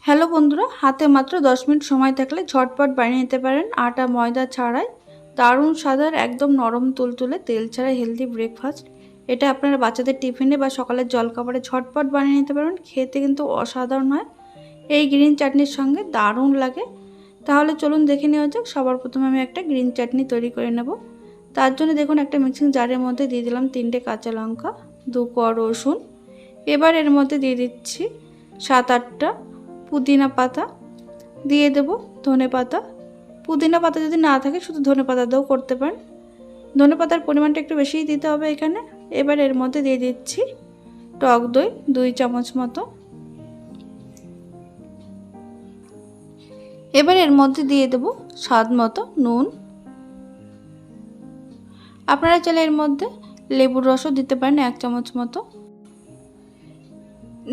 Hello বন্ধুরা, হাতে মাত্র 10 মিনিট সময় থাকলে ঝটপট বানিয়ে নিতে পারেন আটা ময়দা ছাড়াই দারুণ স্বাদের একদম নরম তুলতুলে তেল ছাড়া হেলদি ব্রেকফাস্ট। এটা আপনারা বাচ্চাদের টিফিনে বা সকালের জলখাবারে ঝটপট বানিয়ে নিতে পারবেন। খেতে কিন্তু অসাধারণ হয়। এই গ্রিন চাটনির সঙ্গে দারুণ লাগে। তাহলে চলুন দেখে নেওয়া যাক। সবার প্রথমে আমি একটা গ্রিন চাটনি তৈরি করে নেব। তার জন্য দেখুন একটা মিক্সিং জারের মধ্যে দিয়ে দিলাম 3টে কাঁচা লঙ্কা, 2 কোয়া রসুন। এবার এর মধ্যে দিয়ে দিচ্ছি 7-8টা পুদিনা পাতা, দিয়ে দেব ধনে পাতা। পুদিনা পাতা যদি না থাকে শুধু ধনে পাতা দিয়েও করতে পারেন। ধনে পাতার পরিমাণটা একটু বেশিই দিতে হবে এখানে। এবার এর মধ্যে দিয়ে দিচ্ছি টক দই 2 চামচ মতো। এবার এর মধ্যে দিয়ে দেব স্বাদ মতো নুন। আপনারা চাইলে এর মধ্যে লেবুর রসও দিতে পারেন 1 চামচ মতো।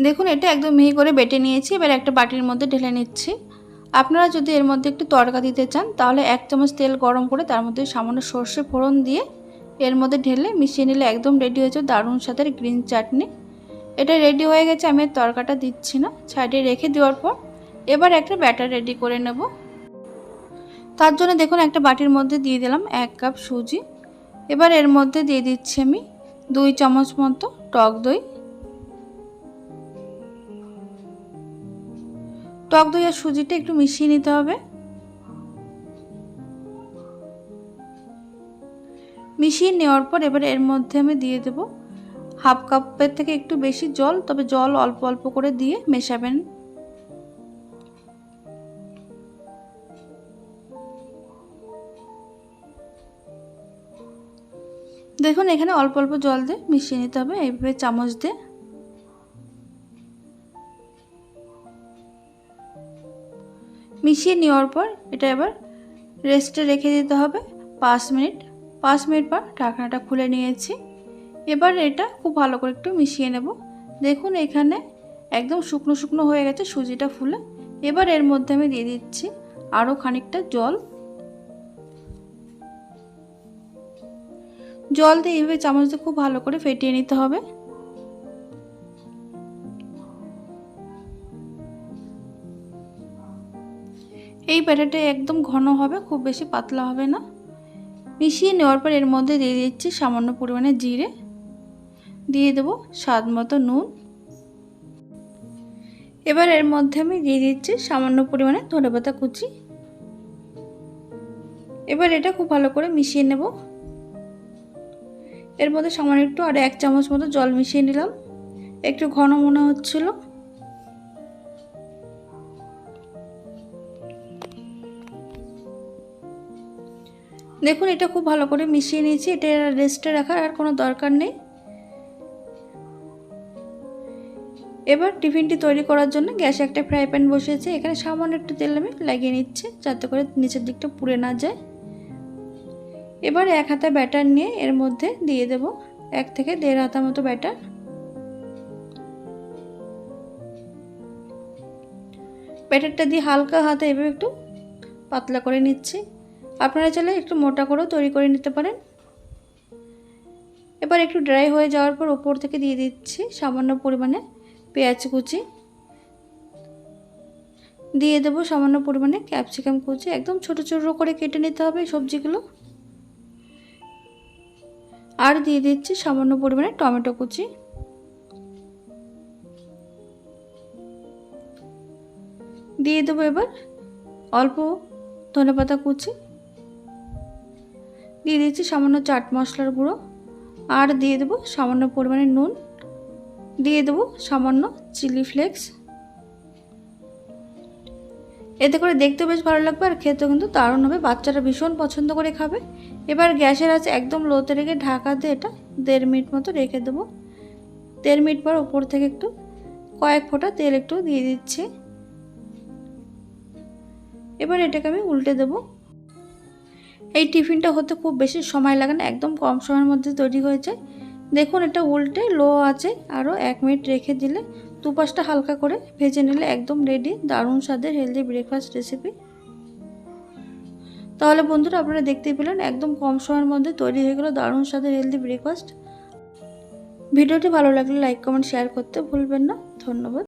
দেখুন এটা একদম মিহি করে বেটে নিয়েছি। এবার একটা বাটির মধ্যে ঢেলে নিচ্ছি। আপনারা যদি এর মধ্যে একটু তড়কা দিতে চান তাহলে 1 চামচ তেল গরম করে তার মধ্যে সামান্য সর্ষে ফোড়ন দিয়ে এর মধ্যে ঢেলে মিশিয়ে নিলে একদম রেডি হয়ে যাবে দারুণ স্বাদের গ্রিন চাটনি। এটা রেডি হয়ে গেছে। আমি তড়কাটা দিচ্ছি না, সাইডে রেখে দেওয়ার পর এবার একটা ব্যাটার রেডি করে নেব। তার জন্য দেখুন একটা বাটির মধ্যে দিয়ে দিলাম 1 কাপ সুজি। এবার এর মধ্যে দিয়ে দিচ্ছি আমি 2 চামচ মতো টক দই। টক দই আর সুজিটা একটু মিশিয়ে নিতে হবে। মিশিয়ে নেওয়ার পর এবার এর মধ্যে আমি দিয়ে দেব হাফ কাপের থেকে একটু বেশি জল, তবে জল অল্প অল্প করে দিয়ে মেশাবেন। দেখুন এখানে অল্প অল্প জল দিয়ে মিশিয়ে নিতে হবে এইভাবে চামচ দিয়ে। মিশিয়ে নেওয়ার পর এটা এবার রেস্টে রেখে দিতে হবে 5 মিনিট। 5 মিনিট পর ঢাকনাটা খুলে নিয়েছি। এবার এটা খুব ভালো করে একটু মিশিয়ে নেব। দেখুন এখানে একদম শুকনো শুকনো হয়ে গেছে সুজিটা ফুলে। এবার এর মধ্যে আমি দিয়ে দিচ্ছি আরও খানিকটা জল। জল দিয়ে এইভাবে চামচ দিয়ে খুব ভালো করে ফেটিয়ে নিতে হবে। এই ব্যাটারটা একদম ঘন হবে, খুব বেশি পাতলা হবে না। মিশিয়ে নেওয়ার পর এর মধ্যে দিয়ে দিচ্ছি সামান্য পরিমাণে জিরে, দিয়ে দেব স্বাদ মতো নুন। এবার এর মধ্যে আমি দিয়ে দিচ্ছি সামান্য পরিমাণে ধনেপাতা কুচি। এবার এটা খুব ভালো করে মিশিয়ে নেব। এর মধ্যে সামান্য একটু আর 1 চামচ মতো জল মিশিয়ে নিলাম, একটু ঘন মনে হচ্ছিল। দেখুন এটা খুব ভালো করে মিশিয়ে নিয়েছি। এটা রেস্টে রাখার আর কোনো দরকার নেই। এবার টিফিনটি তৈরি করার জন্য গ্যাসে একটা ফ্রাই প্যান বসিয়েছি। এখানে সামান্য একটু তেল আমি লাগিয়ে নিচ্ছি যাতে করে নিচের দিকটা পুড়ে না যায়। এবার 1 হাতা ব্যাটার নিয়ে এর মধ্যে দিয়ে দেব 1 থেকে 1.5 হাতা মতো ব্যাটার। ব্যাটারটা দিয়ে হালকা হাতে এভাবে একটু পাতলা করে নিচ্ছি। আপনারা চাইলে একটু মোটা করেও তৈরি করে নিতে পারেন। এবার একটু ড্রাই হয়ে যাওয়ার পর উপর থেকে দিয়ে দিচ্ছি সামান্য পরিমাণে পেঁয়াজ কুচি, দিয়ে দেব সামান্য পরিমাণে ক্যাপসিকাম কুচি। একদম ছোট ছোট করে কেটে নিতে হবে সবজিগুলো। আর দিয়ে দিচ্ছি সামান্য পরিমাণে টমেটো কুচি। দিয়ে দেবো এবার অল্প ধনেপাতা কুচি, দিয়ে দিচ্ছি সামান্য চাট মশলার গুঁড়ো, আর দিয়ে দেবো সামান্য পরিমাণে নুন, দিয়ে দেবো সামান্য চিলি ফ্লেক্স। এতে করে দেখতে বেশ ভালো লাগবে আর খেতেও কিন্তু দারুণ হবে। বাচ্চারা ভীষণ পছন্দ করে খাবে। এবার গ্যাসের আঁচ একদম লোতে রেখে ঢাকা দিয়ে এটা 1.5 মিনিট মতো রেখে দেবো। 1.5 মিনিট পর উপর থেকে একটু কয়েক ফোঁটা তেল একটু দিয়ে দিচ্ছি। এবার এটাকে আমি উল্টে দেব। এই টিফিনটা হতে খুব বেশি সময় লাগে না, একদম কম সময়ের মধ্যে তৈরি হয়ে যায়। দেখুন এটা উল্টে লো আছে আরও 1 মিনিট রেখে দিলে দুপাশটা হালকা করে ভেজে নিলে একদম রেডি দারুণ স্বাদের হেলদি ব্রেকফাস্ট রেসিপি। তাহলে বন্ধুরা আপনারা দেখতেই পেলেন একদম কম সময়ের মধ্যে তৈরি হয়ে গেল দারুণ স্বাদের হেলদি ব্রেকফাস্ট। ভিডিওটি ভালো লাগলে লাইক কমেন্ট শেয়ার করতে ভুলবেন না। ধন্যবাদ।